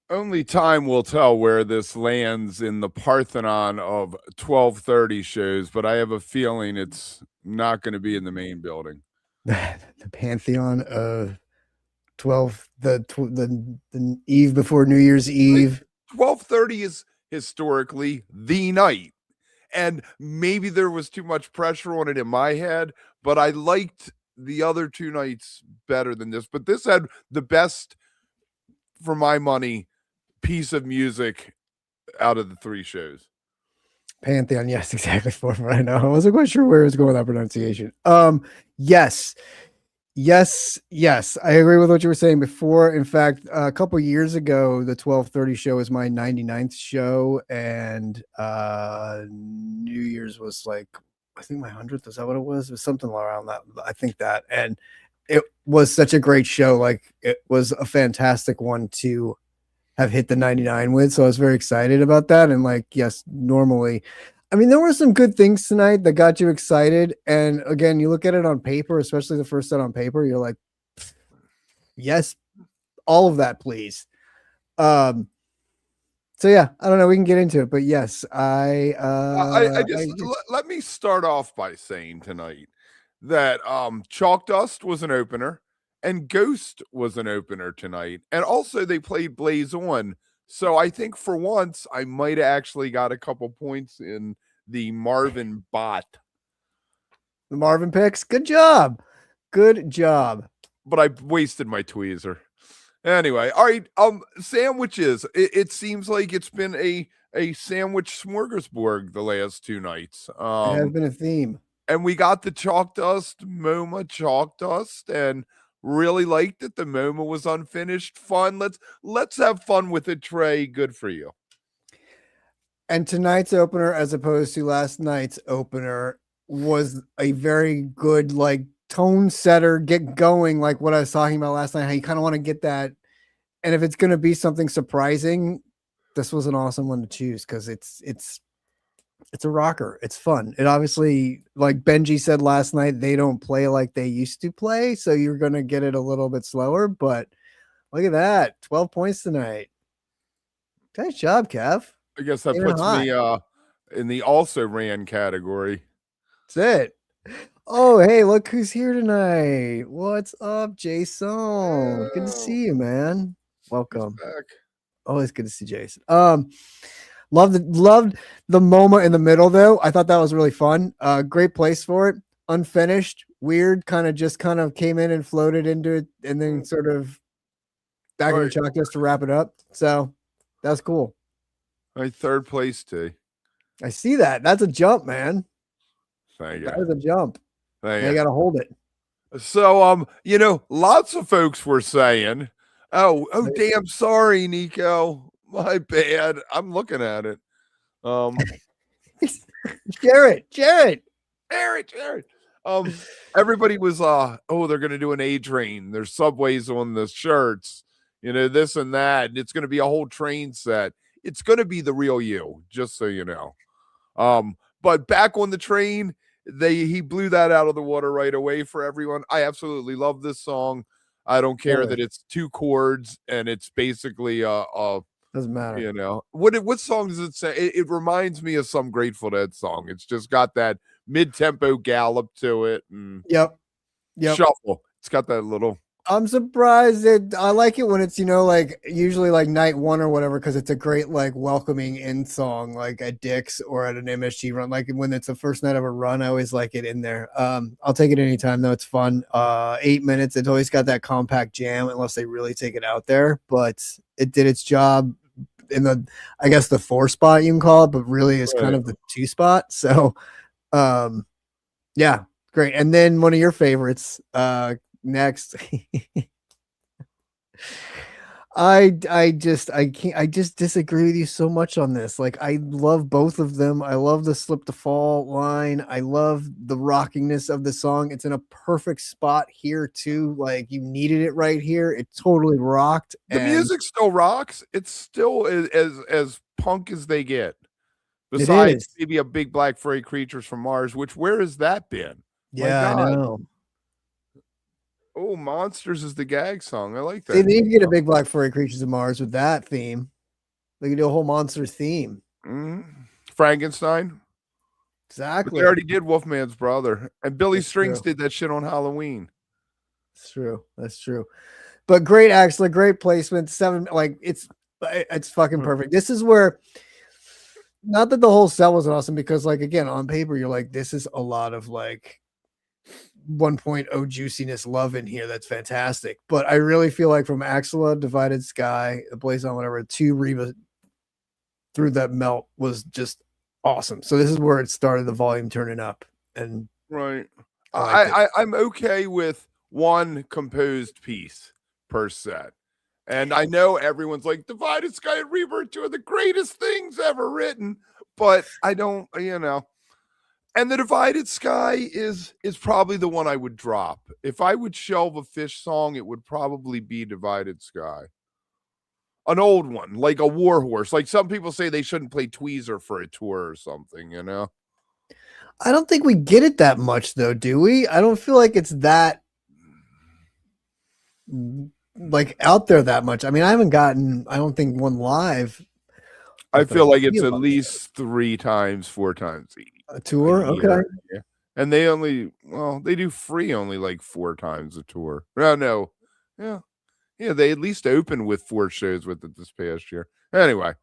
Only time will tell where this lands in the Parthenon of 12:30 shows, but I have a feeling it's not going to be in the main building. The pantheon of 12, the eve before New Year's Eve. 12:30 is historically the night. And maybe there was too much pressure on it in my head, but I liked the other two nights better than this. But this had the best, for my money, piece of music out of the three shows. Pantheon, yes, exactly. For right now, I wasn't quite sure where it was going with that pronunciation. Yes, I agree with what you were saying before. In fact, a couple years ago, the 12:30 show was my 99th show, and New Year's was like, I think my 100th. Is that what it was? It was something around that. I think that, and it was such a great show. Like, it was a fantastic one to have hit the 99 with. So I was very excited about that. And like, yes, normally, I mean, there were some good things tonight that got you excited. And again, you look at it on paper, especially the first set on paper, you're like, yes, all of that, please. So yeah, I don't know. We can get into it, but yes, I let me start off by saying tonight that Chalkdust was an opener and Ghost was an opener tonight. And also they played Blaze On. So I think for once I might have actually got a couple points in the Marvin BOTT. The Marvin picks. Good job. Good job. But I wasted my tweezer. Anyway, all right. Sandwiches. It seems like it's been a sandwich smorgasbord the last two nights. It has been a theme. And we got the Chalkdust, Moma Chalkdust, and really liked it. The Moma was unfinished. Fun. Let's have fun with it, Trey. Good for you. And tonight's opener, as opposed to last night's opener, was a very good, like, tone setter, get going, like what I was talking about last night, how you kind of want to get that. And if it's going to be something surprising, this was an awesome one to choose because it's a rocker. It's fun. It obviously, like Benji said last night, they don't play like they used to play, so you're going to get it a little bit slower, but look at that. 12 points tonight. Nice job, Kev. I guess that puts me in the also ran category. That's it. Oh, hey, look who's here tonight. What's up, Jason? Good to see you, man. Welcome. Always good to see Jason. Loved the Moma in the middle, though. I thought that was really fun. Great place for it. Unfinished, weird, kind of came in and floated into it, and then sort of back in the Chalkdust to wrap it up. So that's cool. My third place too. I see that. That's a jump, man. Thank you. That was a jump. You got to hold it. So, lots of folks were saying, "Oh, damn, sorry, Nico, my bad." I'm looking at it. Jared. Everybody was, they're gonna do an A train. There's subways on the shirts, this and that, and it's gonna be a whole train set. It's gonna be the real you, just so you know. But back on the train, he blew that out of the water right away for everyone. I absolutely love this song. I don't care that it's two chords and it's basically doesn't matter. What song does it say? It reminds me of some Grateful Dead song. It's just got that mid-tempo gallop to it and yep. shuffle. It's got that little. I'm surprised that I like it when it's, like usually like night one or whatever, because it's a great like welcoming in song, like at Dick's or at an MSG run. Like when it's the first night of a run, I always like it in there. I'll take it anytime though. It's fun. 8 minutes. It's always got that compact jam unless they really take it out there, but it did its job in I guess the 4 spot you can call it, but really is kind of the 2 spot. So, yeah, great. And then one of your favorites, next. I just disagree with you so much on this. Like, I love both of them. I love the slip to fall line. I love the rockingness of the song. It's in a perfect spot here too. Like, you needed it right here. It totally rocked. The music still rocks. It's still as punk as they get. Besides maybe a Big Black Freight Creatures from Mars, where has that been? Yeah, I know. Oh, Monsters is the gag song. I like See, that. then you can get a big black furry creatures of Mars with that theme. They can do a whole monster theme. Frankenstein. But Exactly. they already did Wolfman's brother, and Billy That's Strings true. did that shit on Halloween. That's true. That's true. But great, actually, great placement. 7, like it's fucking perfect. This is where, not that the whole set wasn't awesome, because like again on paper you're like, this is a lot of like 1.0 juiciness love in here. That's fantastic. But I really feel like from Axilla, Divided Sky, the Blaze on whatever, to Reba Through That Melt was just awesome. So this is where it started the volume turning up. And right. I'm okay with one composed piece per set. And I know everyone's like, Divided Sky and Reba are 2 of the greatest things ever written, but I don't, And the Divided Sky is probably the one I would drop. If I would shelve a PHiSH song, it would probably be Divided Sky. An old one, like a Warhorse. Like some people say they shouldn't play Tweezer for a tour or something, I don't think we get it that much though, do we? I don't feel like it's that like out there that much. I mean, I don't think one live. I feel like it's at least 3 times, 4 times a tour. Okay. Yeah. And they they do free only like 4 times a tour. No. Yeah, they at least opened with 4 shows with it this past year. Anyway.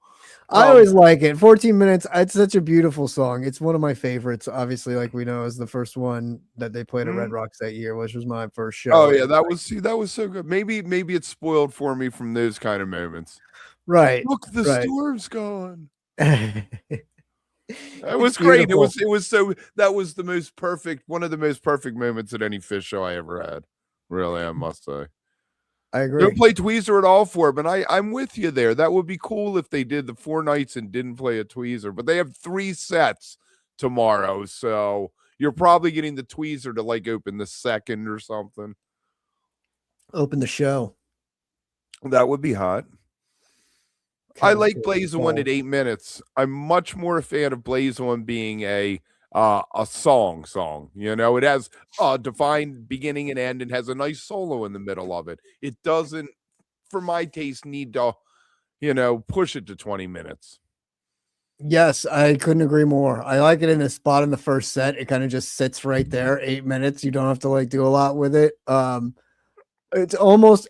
I always like it. 14 minutes. It's such a beautiful song. It's one of my favorites. Obviously, like we know, is the first one that they played at Red Rocks that year, which was my first show. Oh yeah, that was so good. Maybe it's spoiled for me from those kind of moments. Right. Look, the storm's gone. It was great. It was so, that was the most perfect, one of the most perfect moments at any PHiSH show I ever had. Really, I must say. I agree. Don't play Tweezer at all for it, but I'm with you there. That would be cool if they did the 4 nights and didn't play a Tweezer. But they have 3 sets tomorrow, so you're probably getting the Tweezer to like open the second or something. Open the show. That would be hot. I like Blaze One at 8 minutes. I'm much more a fan of Blaze One being a song. It has a defined beginning and end and has a nice solo in the middle of it. It doesn't, for my taste, need to push it to 20 minutes. Yes, I couldn't agree more. I like it in a spot in the first set. It kind of just sits right there. 8 minutes. You don't have to like do a lot with it. It's almost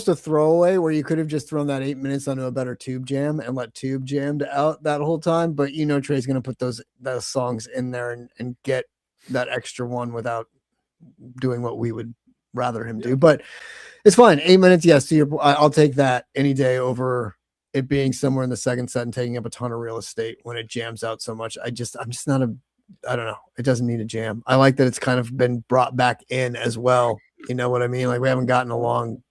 a throwaway where you could have just thrown that 8 minutes onto a better tube jam and let tube jammed out that whole time. But Trey's going to put those songs in there and get that extra one without doing what we would rather him do. But it's fine. 8 minutes. Yes. I'll take that any day over it being somewhere in the second set and taking up a ton of real estate when it jams out so much. I'm just not I don't know. It doesn't need a jam. I like that it's kind of been brought back in as well. You know what I mean? Like we haven't gotten a long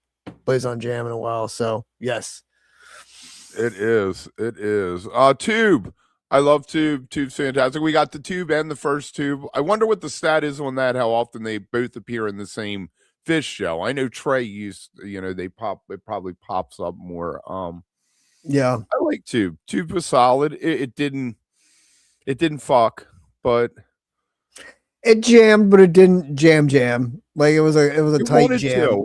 Blaze on jam in a while. So yes. It is. Tube. I love Tube. Tube's fantastic. We got the Tube and the first Tube. I wonder what the stat is on that, how often they both appear in the same PHiSH show. I know Trey used, it probably pops up more. Yeah. I like Tube. Tube was solid. It didn't fuck, but it jammed, but it didn't jam. Like it was a tight jam.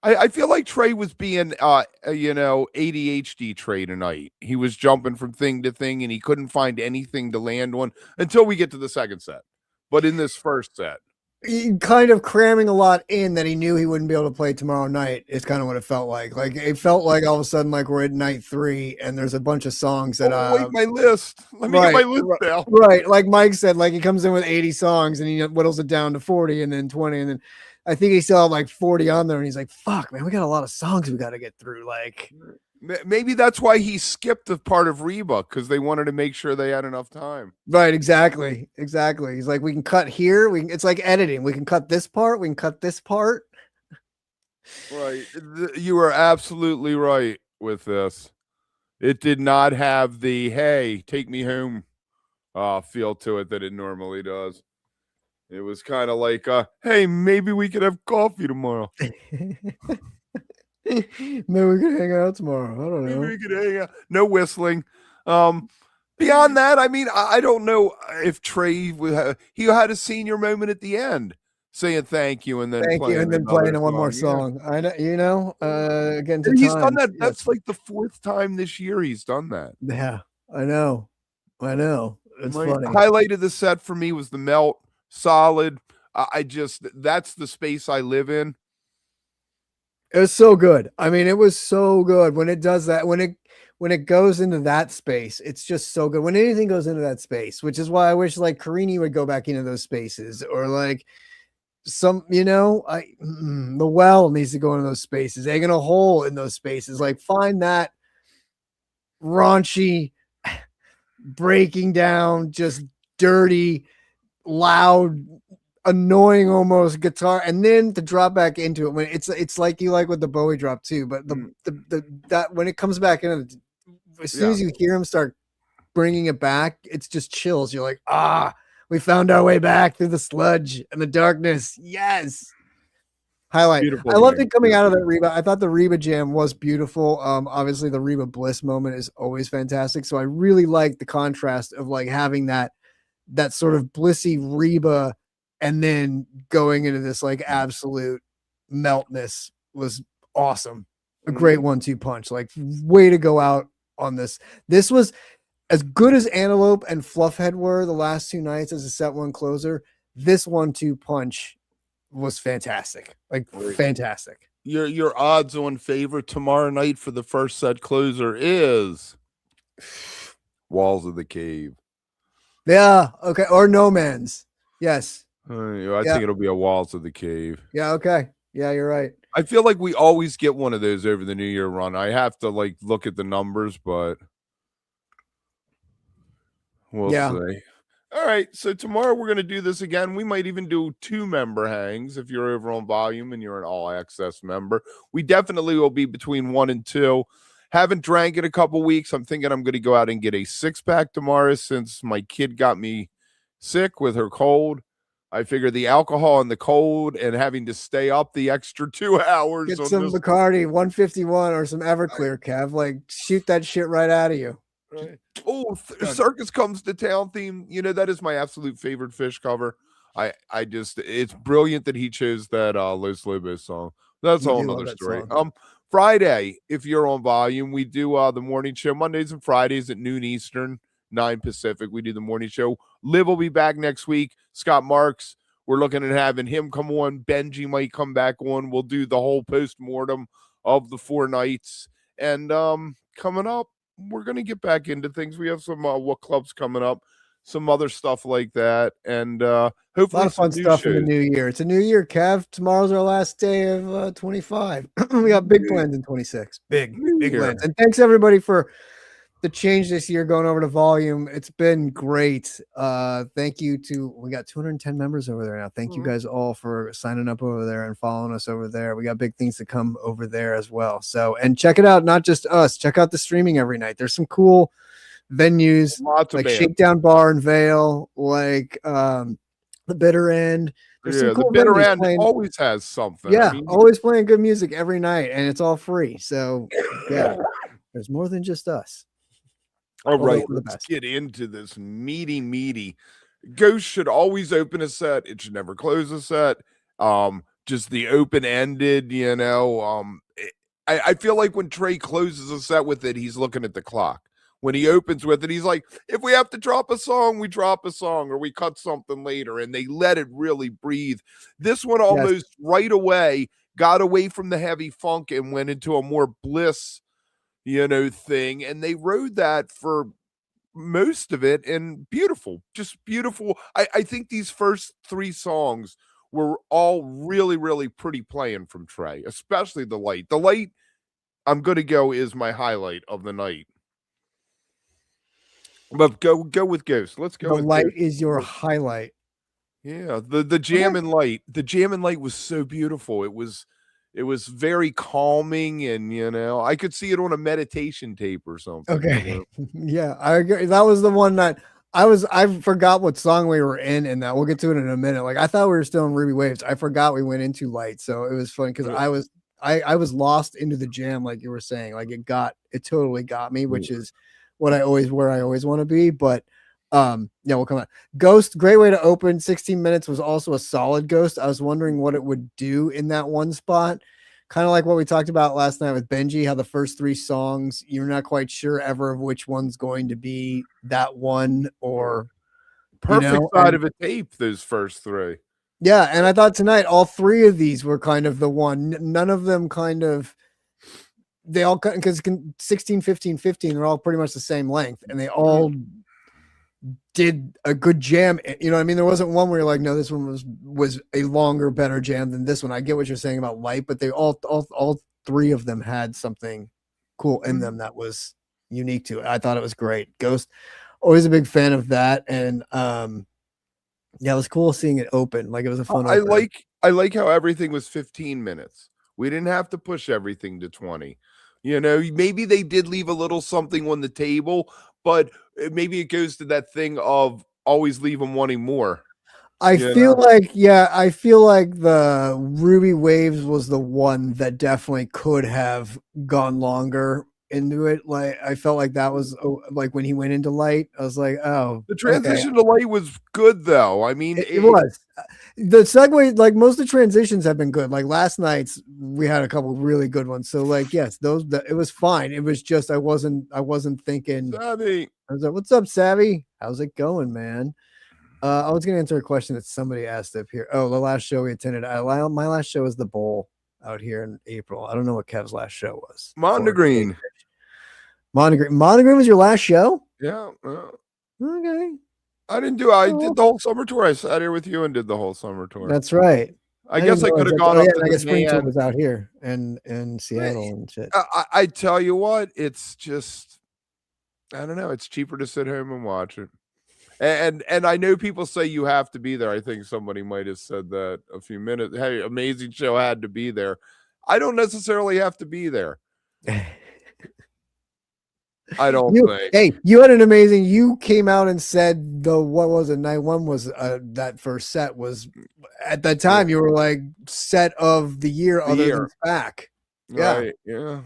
I feel like Trey was being ADHD Trey tonight. He was jumping from thing to thing and he couldn't find anything to land on until we get to the second set. But in this first set, he kind of cramming a lot in that he knew he wouldn't be able to play tomorrow night is kind of what it felt like. Like it felt like all of a sudden like we're at night 3 and there's a bunch of songs that wait, my list. Let me get my list down. Right. Like Mike said, like he comes in with 80 songs and he whittles it down to 40 and then 20 and then I think he still had like 40 on there and he's like, fuck, man, we got a lot of songs we got to get through. Like maybe that's why he skipped the part of Reba, because they wanted to make sure they had enough time. Right, exactly. He's like, we can cut here. It's like editing. We can cut this part. We can cut this part. Right. You are absolutely right with this. It did not have the, hey, take me home feel to it that it normally does. It was kind of like, hey, maybe we could have coffee tomorrow. Maybe we could hang out tomorrow. I don't know. Maybe we could hang out. No whistling. Beyond that, I mean, I don't know if Trey he had a senior moment at the end. saying thank you and then Thank you, and then another playing one more Yeah. song. I know, again to And he's done time. that. Yes. That's like the 4th time this year he's done that. Yeah, I know. It's My funny. highlight of the set for me was the melt. Solid. I just that's the space I live in. It was so good. I mean, it was so good when it does that. When it goes into that space, it's just so good. When anything goes into that space, which is why I wish like Carini would go back into those spaces, or like some, the well needs to go into those spaces. Egging a hole in those spaces. Like find that raunchy, breaking down, just dirty, loud, annoying almost guitar, and then to drop back into it when it's like you like with the Bowie drop too, but that when it comes back in, as soon as you hear him start bringing it back, it's just chills. You're like, we found our way back through the sludge and the darkness. Yes. Highlight. Beautiful. I loved it coming out of that Reba. I thought the Reba jam was beautiful. Obviously the Reba Bliss moment is always fantastic. So I really like the contrast of like having that sort of blissy Reba and then going into this like absolute meltness was awesome. A great 1-2 punch. Like way to go out on this. This was as good as Antelope and Fluffhead were the last 2 nights as a set 1 closer. This 1-2 punch was fantastic. Like fantastic. Your odds on favorite tomorrow night for the first set closer is Walls of the Cave. Yeah. Okay. Or No Man's. Yes. I think it'll be a Walls of the Cave. Yeah. Okay. Yeah, you're right. I feel like we always get one of those over the New Year run. I have to like look at the numbers, but we'll see. All right, so tomorrow we're going to do this again. We might even do 2 member hangs if you're over on volume and you're an all access member. We definitely will be between 1 and 2. Haven't drank in a couple weeks. I'm thinking I'm going to go out and get a 6-pack tomorrow since my kid got me sick with her cold. I figure the alcohol and the cold and having to stay up the extra 2 hours. Get some Bacardi 151 or some Everclear, Kev. Like shoot that shit right out of you. Right. Oh, Circus Comes to Town theme. That is my absolute favorite PHiSH cover. I just it's brilliant that he chose that Los Lobos song. That's a whole nother story. Friday, if you're on volume, we do the morning show Mondays and Fridays at noon Eastern, 9 Pacific. We do the morning show. Liv will be back next week. Scott Marks, we're looking at having him come on. Benji might come back on. We'll do the whole post-mortem of the 4 nights. And coming up, we're going to get back into things. We have some Wook clubs coming up, some other stuff like that. And hopefully a lot of fun stuff in the new year. It's a new year, Kev. Tomorrow's our last day of 25. We got big plans in 26. Big plans. And thanks everybody for the change this year going over to volume. It's been great. Thank you we got 210 members over there now. Thank you guys all for signing up over there and following us over there. We got big things to come over there as well. So, and check it out. Not just us, check out the streaming every night. There's some cool venues like Shakedown Bar in Vale, like the Bitter End. There's some cool the Bitter End always has something. Yeah, always playing good music every night, and it's all free. So yeah, there's more than just us. All right, let's get into this meaty. Ghost should always open a set. It should never close a set. Just the open-ended, I feel like when Trey closes a set with it, he's looking at the clock. When he opens with it, he's like, if we have to drop a song, we drop a song, or we cut something later, and they let it really breathe. This one almost right away got away from the heavy funk and went into a more bliss thing, and they rode that for most of it, and just beautiful. I think these first 3 songs were all really, really pretty playing from Trey, especially the light. The light, I'm gonna go, is my highlight of the night. But go with Ghost. Let's go. The light is your highlight. Yeah, the jam and light. The jam and light was so beautiful. It was very calming, and I could see it on a meditation tape or something. Okay. Yeah, I agree. That was the one that I forgot what song we were in that. We'll get to it in a minute. Like I thought we were still in Ruby Waves. I forgot we went into light. So it was fun because I was lost into the jam, like you were saying. Like it totally got me, which is where I always want to be. But Yeah, we'll come on. Ghost, great way to open. 16 minutes was also a solid Ghost. I was wondering what it would do in that one spot. Kind of like what we talked about last night with Benji, how the first 3 songs, you're not quite sure ever of which one's going to be that one, or Perfect side and of a tape, those first 3. yeah, and I thought tonight all 3 of these were kind of the one. None of them kind of, they all, because 16, 15, 15, they're all pretty much the same length, and they all did a good jam. You know what I mean? There wasn't one where you're like, no, this one was a longer, better jam than this one. I get what you're saying about Light, but they all 3 of them had something cool in them that was unique to it. I thought it was great. Ghost, always a big fan of that. And yeah, it was cool seeing it open. Like, it was a fun opener. I like how everything was 15 minutes. We didn't have to push everything to 20. You know, maybe they did leave a little something on the table, but maybe it goes to that thing of always leave them wanting more. I feel like the Ruby Waves was the one that definitely could have gone longer into it. Like, I felt like that was like when he went into Light, I was like, oh, the transition to Light was good though. I mean, it was the segue. Like, most of the transitions have been good. Like last night's, we had a couple really good ones. So like, yes, it was fine. It was just I wasn't thinking. Savvy. I was like, "What's up, Savvy? How's it going, man?" I was going to answer a question that somebody asked up here. Oh, the last show we attended. My last show was the Bowl out here in April. I don't know what Kev's last show was. Mondegreen. Mondegreen was your last show? Yeah. Okay. I did the whole summer tour. I sat here with you and did the whole summer tour. That's right. I guess I could have gone up to I guess the spring tour was out here and in Seattle and shit. I tell you what, it's just, I don't know. It's cheaper to sit home and watch it. And I know people say you have to be there. I think somebody might have said that a few minutes. Hey, amazing show, had to be there. I don't necessarily have to be there. I don't think. Hey, you had an amazing. You came out and said what was it? Night one was that first set was at that time. You were like set of the year than SPAC. Right. Yeah.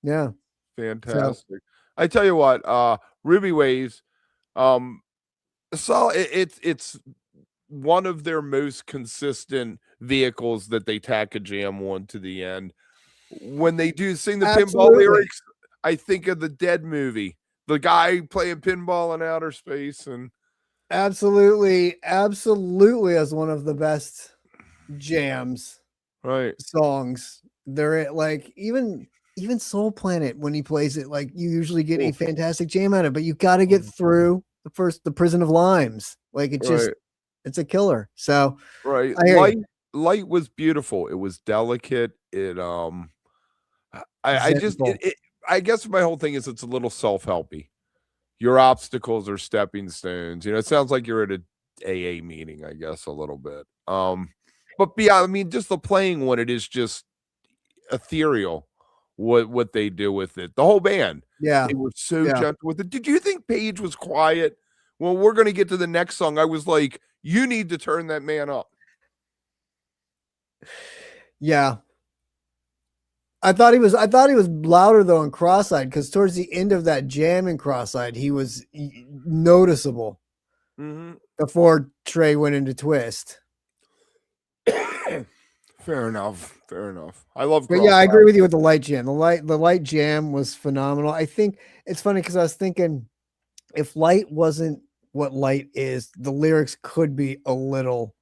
Yeah. Fantastic. So, I tell you what, Ruby Waves, so it's one of their most consistent vehicles that they tack a jam on to the end. When they do sing the pinball lyrics, I think of the Dead movie, the guy playing pinball in outer space, and absolutely as one of the best jams, right? Songs. They're like even Soul Planet, when he plays it, like you usually get a fantastic jam out of it, but you got to get through the Prison of Limes. Like it just, it's a killer. So right, Light was beautiful. It was delicate. It I guess my whole thing is it's a little self-helpy. Your obstacles are stepping stones. You know, it sounds like you're at a AA meeting, I guess, a little bit. But yeah, I mean, just the playing one, it is just ethereal what they do with it. The whole band. Yeah. They were so gentle with it. Did you think Paige was quiet? Well, we're gonna get to the next song. I was like, you need to turn that man up. Yeah. I thought he was louder though in Crosseyed, because towards the end of that jam in Crosseyed, he was noticeable before Trey went into Twist. Fair enough. I love But yeah, I agree with you with the Light jam. The light jam was phenomenal. I think it's funny because I was thinking, if Light wasn't what Light is, the lyrics could be a little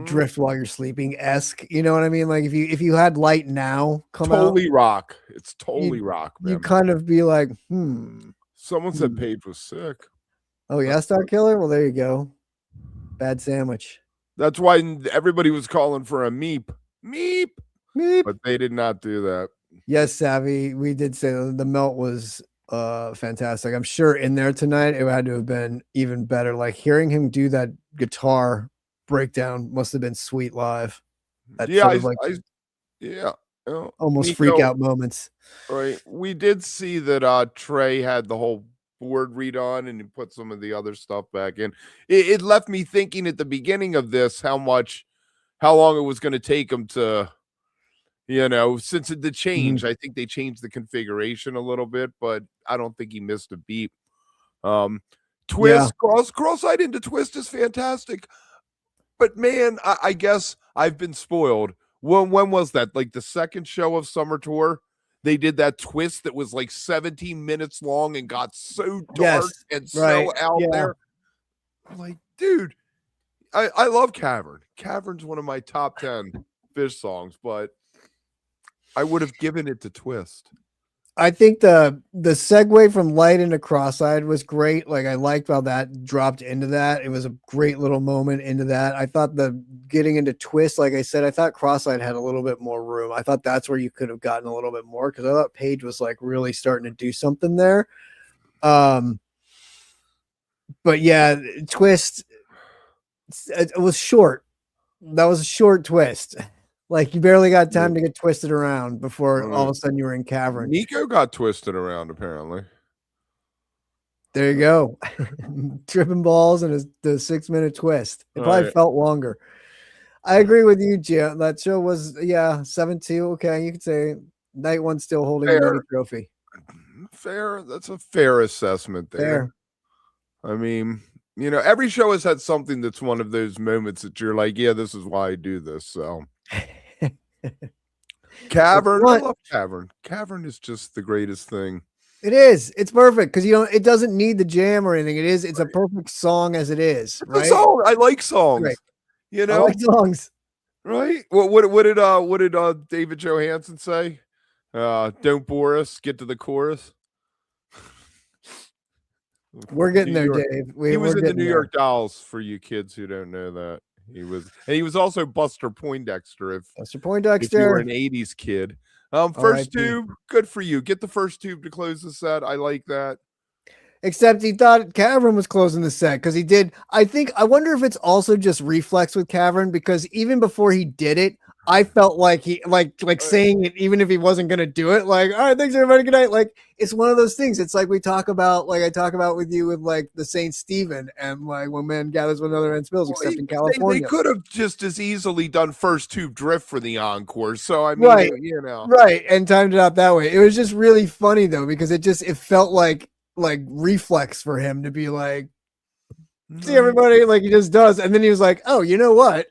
drift while you're sleeping-esque. You know what I mean? Like if you had Light now come out, rock. It's totally rock, man. You kind of be like, Someone said Paige was sick. Oh yeah, Star Killer? Well, there you go. Bad sandwich. That's why everybody was calling for a meep. But they did not do that. Yes, Savvy. We did say the melt was fantastic. I'm sure in there tonight it had to have been even better. Like hearing him do that guitar breakdown must have been sweet live. Almost Nico, freak out moments. Right. We did see that Trey had the whole board redone and he put some of the other stuff back in. It left me thinking at the beginning of this how long it was going to take him to, you know, since the change. I think they changed the configuration a little bit, but I don't think he missed a beat. To Twist, cross-eyed into Twist is fantastic. But man, I guess I've been spoiled. When was that? Like the second show of Summer Tour? They did that twist that was like 17 minutes long and got so dark and so out there. I'm like, dude, I love Cavern. Cavern's one of my top 10 PHiSH songs, but I would have given it to Twist. I think the segue from Light into Crosseyed was great. Like I liked how that dropped into that. It was a great little moment into that. I thought the getting into Twist, like I said, I thought Crosseyed had a little bit more room. I thought that's where you could have gotten a little bit more because I thought Paige was like really starting to do something there. But yeah, Twist, it was short. That was a short twist. Like you barely got time to get twisted around before all of a sudden you were in Cavern. Nico got twisted around apparently. There you go. Tripping balls and the 6-minute twist. It probably felt longer. I agree with you, Gia. That show was 7-2. Okay, you could say night one still holding the trophy. Fair. That's a fair assessment there. I mean, you know, every show has had something that's one of those moments that you're like, yeah, this is why I do this. So Cavern, I love Cavern. Cavern is just the greatest thing. It is. It's perfect because it doesn't need the jam or anything. It's a perfect song as it is. Right? Song. I like songs. Right. You know, I like songs. Right. What did David Johansen say? Don't bore us. Get to the chorus. We're getting there, Dave. He was in the New York Dolls for you kids who don't know that. He was also Buster Poindexter. If you were an 80s kid. First tube, good for you. Get the first tube to close the set. I like that. Except he thought Cavern was closing the set because he did. I wonder if it's also just reflex with Cavern because even before he did it, I felt like he like saying it even if he wasn't gonna do it. Like, all right, thanks everybody, good night. Like, it's one of those things. It's like I talk about with you with like the Saint Stephen and like when man gathers when another man spills, except in California. They could have just as easily done first tube drift for the encore. So I mean, right, and timed it out that way. It was just really funny though because it felt like reflex for him to be like, see everybody, like he just does, and then he was like, oh, you know what?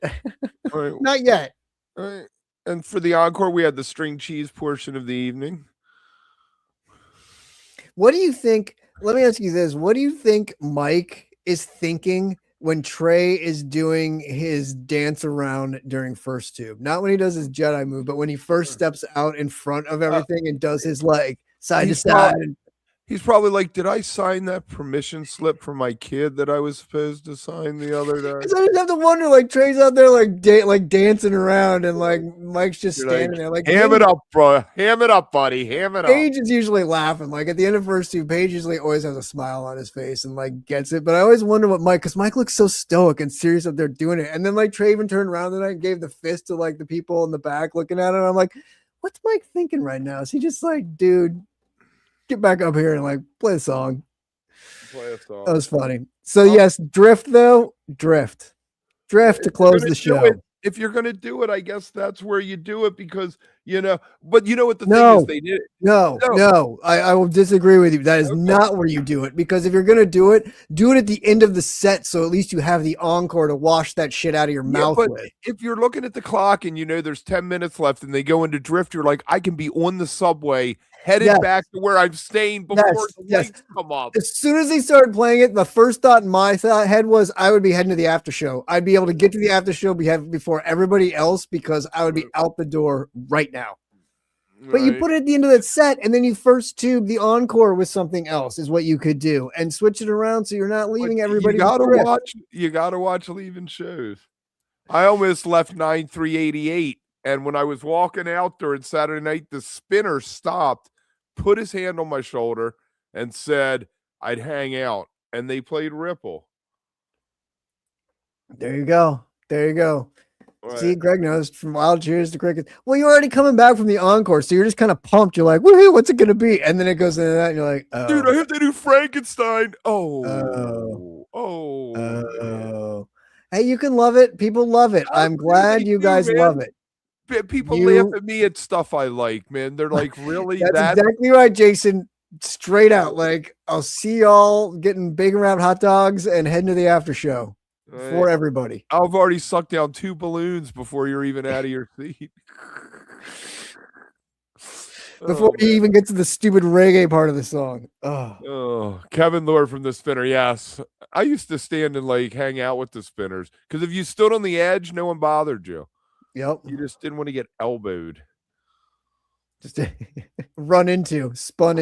Not yet. Right. And for the encore, we had the string cheese portion of the evening. What do you think? Let me ask you this. What do you think Mike is thinking when Trey is doing his dance around during first tube? Not when he does his Jedi move, but when he first steps out in front of everything and does his like side to side. He's probably like, did I sign that permission slip for my kid that I was supposed to sign the other day? I just have to wonder, like Trey's out there like dancing around and like Mike's just standing there like, ham it up, bro. Ham it up, buddy. Ham it up. Paige is usually laughing. Like at the end of first two, Paige usually always has a smile on his face and like gets it. But I always wonder what because Mike looks so stoic and serious up there doing it. And then like Trey even turned around and I gave the fist to like the people in the back looking at it. And I'm like, what's Mike thinking right now? Is he just like, dude, get back up here and like play a song. That was funny. So yes, drift to close the show. If you're gonna do it, I guess that's where you do it because but you know what the thing is, they did it. No, I will disagree with you. That is not where you do it because if you're gonna do it at the end of the set so at least you have the encore to wash that shit out of your mouth with. If you're looking at the clock and there's 10 minutes left and they go into drift, you're like, I can be on the subway headed back to where I'm staying before the lights come up. As soon as they started playing it, the first thought in my head was I would be heading to the after show. I'd be able to get to the after show before everybody else because I would be out the door right now. But you put it at the end of that set and then you first tube the encore with something else is what you could do and switch it around so you're not leaving everybody. You gotta watch leaving shows. I almost left 9388. And when I was walking out during Saturday night, the spinner stopped, put his hand on my shoulder, and said I'd hang out. And they played Ripple. There you go. Right. See, Greg knows from Wild Cheers to Crickets. Well, you're already coming back from the encore, so you're just kind of pumped. You're like, woohoo, what's it going to be? And then it goes into that, and you're like, oh. Dude, I have to do Frankenstein. Hey, you can love it. People love it. I'm glad you guys love it. People laugh at me at stuff I like, man. They're like, really? That's exactly right, Jason. straight out. Like, I'll see y'all getting bacon wrapped hot dogs and heading to the after show for everybody. I've already sucked down 2 balloons before you're even out of your seat. Before you even get to the stupid reggae part of the song. Oh, Kevin Lord from the Spinner. Yes. I used to stand and like hang out with the Spinners because if you stood on the edge, no one bothered you. Yep. You just didn't want to get elbowed. Just spun into. Spun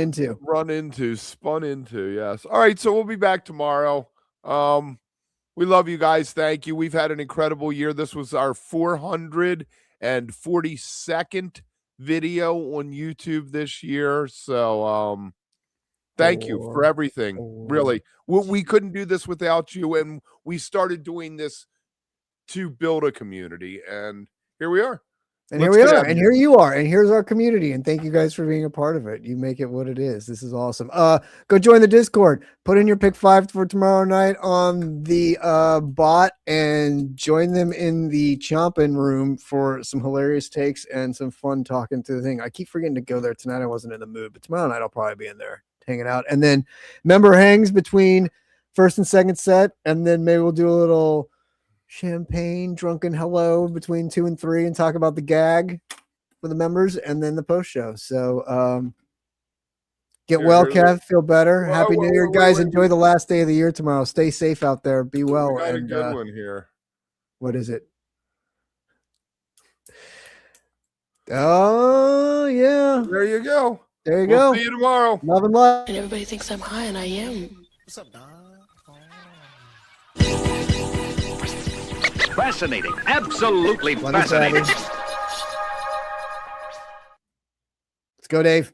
into, yes. All right, so we'll be back tomorrow. We love you guys. Thank you. We've had an incredible year. This was our 442nd video on YouTube this year. So thank you for everything. Really. We couldn't do this without you. And we started doing this to build a community. And here we are. And here we are, and here you are, and here's our community. And thank you guys for being a part of it. You make it what it is. This is awesome. Go join the Discord. Put in your pick 5 for tomorrow night on the bot, and join them in the chomping room for some hilarious takes and some fun talking to the thing. I keep forgetting to go there tonight. I wasn't in the mood, but tomorrow night I'll probably be in there hanging out. And then member hangs between first and second set, and then maybe we'll do a little champagne drunken hello between 2 and 3 and talk about the gag for the members, and then the post show. So get well, Kev. Feel better. Happy New Year, guys. Enjoy the last day of the year tomorrow. Stay safe out there. Be well. We got a good one here. What is it? Oh yeah. There you go. There you go. See you tomorrow. Love and light. And everybody thinks I'm high, and I am. What's up, dog? Fascinating. Absolutely fascinating. Let's go, Dave.